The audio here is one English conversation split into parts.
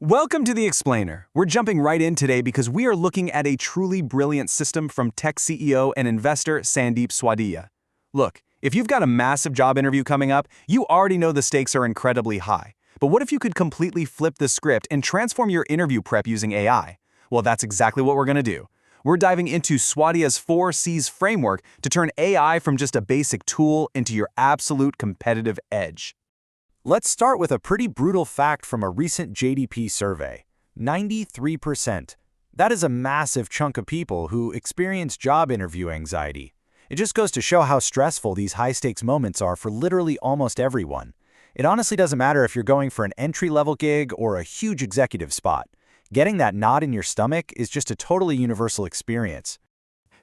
Welcome to The Explainer. We're jumping right in today because we are looking at a truly brilliant system from tech CEO and investor Sandeep Swadia. Look, if you've got a massive job interview coming up, you already know the stakes are incredibly high. But what if you could completely flip the script and transform your interview prep using AI? Well, that's exactly what we're going to do. We're diving into Swadia's 4 C's framework to turn AI from just a basic tool into your absolute competitive edge. Let's start with a pretty brutal fact from a recent JDP survey. 93%. That is a massive chunk of people who experience job interview anxiety. It just goes to show how stressful these high-stakes moments are for literally almost everyone. It honestly doesn't matter if you're going for an entry-level gig or a huge executive spot. Getting that knot in your stomach is just a totally universal experience.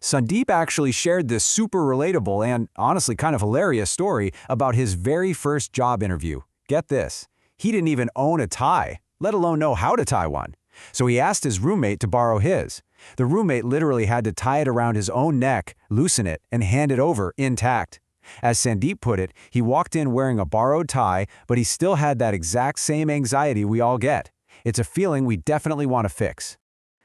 Sandeep actually shared this super relatable and honestly kind of hilarious story about his very first job interview. Get this, he didn't even own a tie, let alone know how to tie one. So he asked his roommate to borrow his. The roommate literally had to tie it around his own neck, loosen it, and hand it over intact. As Sandeep put it, he walked in wearing a borrowed tie, but he still had that exact same anxiety we all get. It's a feeling we definitely want to fix.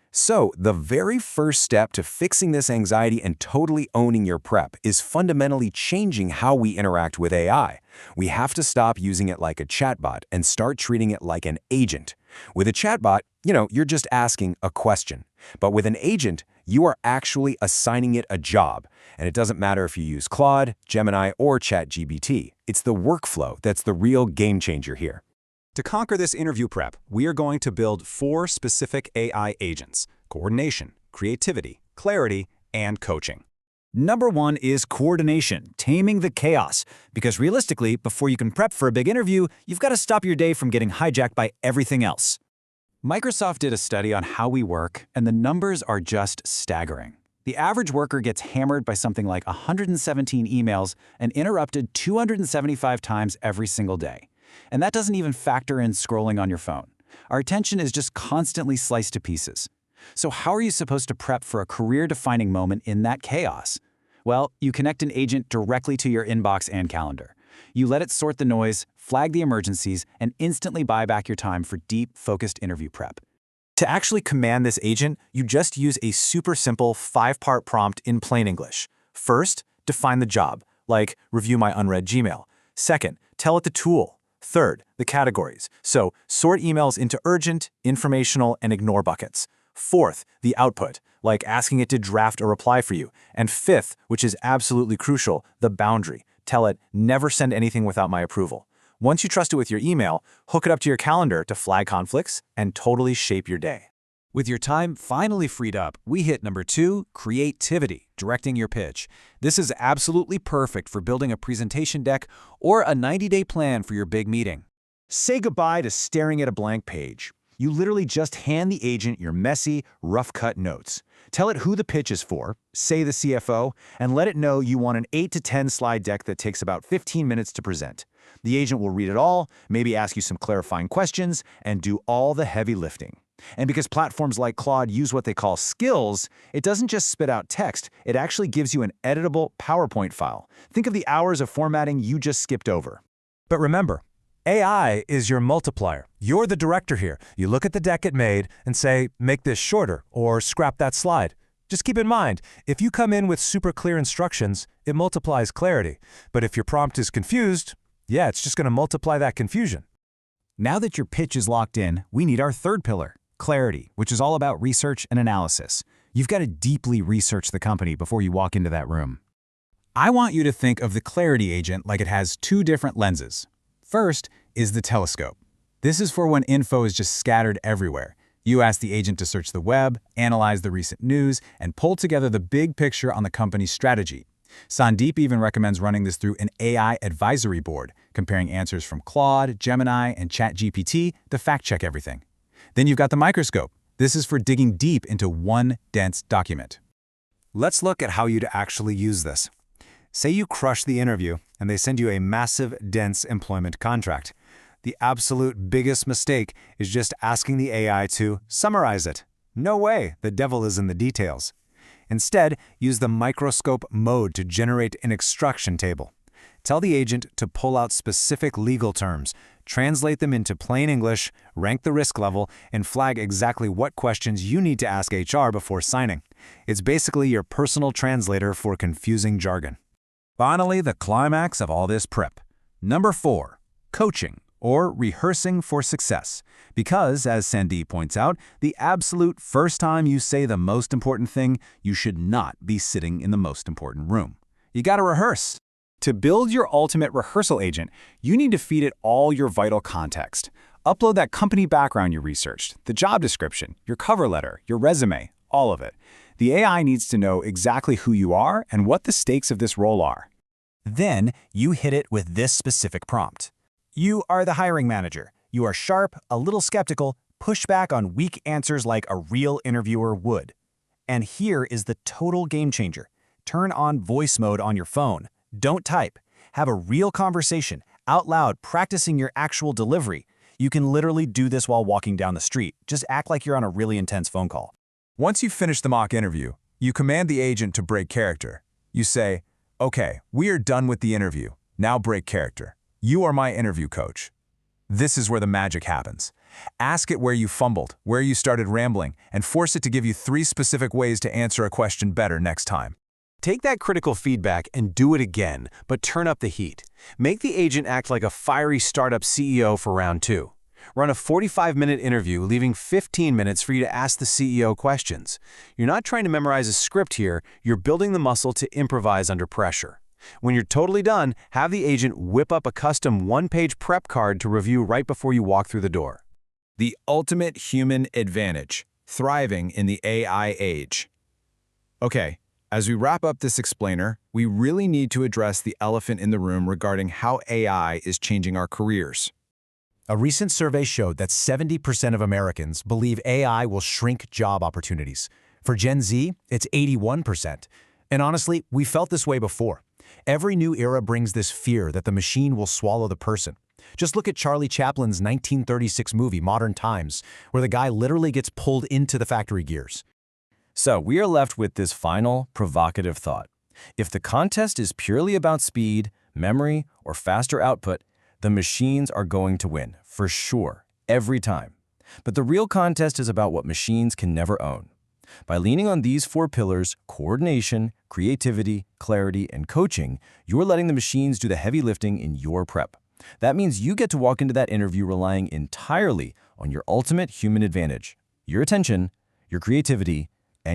So, the very first step to fixing this anxiety and totally owning your prep is fundamentally changing how we interact with AI. We have to stop using it like a chatbot and start treating it like an agent. With a chatbot, you're just asking a question. But with an agent, you are actually assigning it a job. And it doesn't matter if you use Claude, Gemini, or ChatGPT. It's the workflow that's the real game changer here. To conquer this interview prep, we are going to build 4 specific AI agents: coordination, creativity, clarity, and coaching. Number 1 is coordination, taming the chaos. Because realistically, before you can prep for a big interview, you've got to stop your day from getting hijacked by everything else. Microsoft did a study on how we work, and the numbers are just staggering. The average worker gets hammered by something like 117 emails and interrupted 275 times every single day. And that doesn't even factor in scrolling on your phone. Our attention is just constantly sliced to pieces. So how are you supposed to prep for a career-defining moment in that chaos? Well, you connect an agent directly to your inbox and calendar. You let it sort the noise, flag the emergencies, and instantly buy back your time for deep, focused interview prep. To actually command this agent, you just use a super simple 5-part prompt in plain English. First, define the job, like review my unread Gmail. Second, tell it the tool. Third, the categories. So, sort emails into urgent, informational, and ignore buckets. Fourth, the output, like asking it to draft a reply for you. And fifth, which is absolutely crucial, the boundary. Tell it, never send anything without my approval. Once you trust it with your email, hook it up to your calendar to flag conflicts and totally shape your day. With your time finally freed up, we hit number 2, creativity, directing your pitch. This is absolutely perfect for building a presentation deck or a 90-day plan for your big meeting. Say goodbye to staring at a blank page. You literally just hand the agent your messy, rough-cut notes. Tell it who the pitch is for, say the CFO, and let it know you want an 8 to 10 slide deck that takes about 15 minutes to present. The agent will read it all, maybe ask you some clarifying questions, and do all the heavy lifting. And because platforms like Claude use what they call skills, it doesn't just spit out text, it actually gives you an editable PowerPoint file. Think of the hours of formatting you just skipped over. But remember, AI is your multiplier. You're the director here. You look at the deck it made and say, make this shorter or scrap that slide. Just keep in mind, if you come in with super clear instructions, it multiplies clarity. But if your prompt is confused, yeah, it's just going to multiply that confusion. Now that your pitch is locked in, we need our third pillar, clarity, which is all about research and analysis. You've got to deeply research the company before you walk into that room. I want you to think of the clarity agent like it has 2 different lenses. First is the telescope. This is for when info is just scattered everywhere. You ask the agent to search the web, analyze the recent news, and pull together the big picture on the company's strategy. Sandeep even recommends running this through an AI advisory board, comparing answers from Claude, Gemini, and ChatGPT to fact-check everything. Then you've got the microscope. This is for digging deep into one dense document. Let's look at how you'd actually use this. Say you crush the interview and they send you a massive, dense employment contract. The absolute biggest mistake is just asking the AI to summarize it. No way, the devil is in the details. Instead, use the microscope mode to generate an instruction table. Tell the agent to pull out specific legal terms, translate them into plain English, rank the risk level, and flag exactly what questions you need to ask HR before signing. It's basically your personal translator for confusing jargon. Finally, the climax of all this prep. Number 4, coaching, or rehearsing for success. Because, as Sandeep points out, the absolute first time you say the most important thing, you should not be sitting in the most important room. You gotta rehearse. To build your ultimate rehearsal agent, you need to feed it all your vital context. Upload that company background you researched, the job description, your cover letter, your resume, all of it. The AI needs to know exactly who you are and what the stakes of this role are. Then, you hit it with this specific prompt. You are the hiring manager. You are sharp, a little skeptical, push back on weak answers like a real interviewer would. And here is the total game changer. Turn on voice mode on your phone. Don't type. Have a real conversation, out loud, practicing your actual delivery. You can literally do this while walking down the street. Just act like you're on a really intense phone call. Once you finish the mock interview, you command the agent to break character. You say, "Okay, we are done with the interview. Now break character. You are my interview coach." This is where the magic happens. Ask it where you fumbled, where you started rambling, and force it to give you 3 specific ways to answer a question better next time. Take that critical feedback and do it again, but turn up the heat. Make the agent act like a fiery startup CEO for round 2. Run a 45-minute interview, leaving 15 minutes for you to ask the CEO questions. You're not trying to memorize a script here, you're building the muscle to improvise under pressure. When you're totally done, have the agent whip up a custom one-page prep card to review right before you walk through the door. The ultimate human advantage, thriving in the AI age. Okay, as we wrap up this explainer, we really need to address the elephant in the room regarding how AI is changing our careers. A recent survey showed that 70% of Americans believe AI will shrink job opportunities. For Gen Z, it's 81%. And honestly, we felt this way before. Every new era brings this fear that the machine will swallow the person. Just look at Charlie Chaplin's 1936 movie, Modern Times, where the guy literally gets pulled into the factory gears. So we are left with this final, provocative thought. If the contest is purely about speed, memory, or faster output, the machines are going to win, for sure, every time. But the real contest is about what machines can never own. By leaning on these 4 pillars, coordination, creativity, clarity, and coaching, you're letting the machines do the heavy lifting in your prep. That means you get to walk into that interview relying entirely on your ultimate human advantage, your attention, your creativity,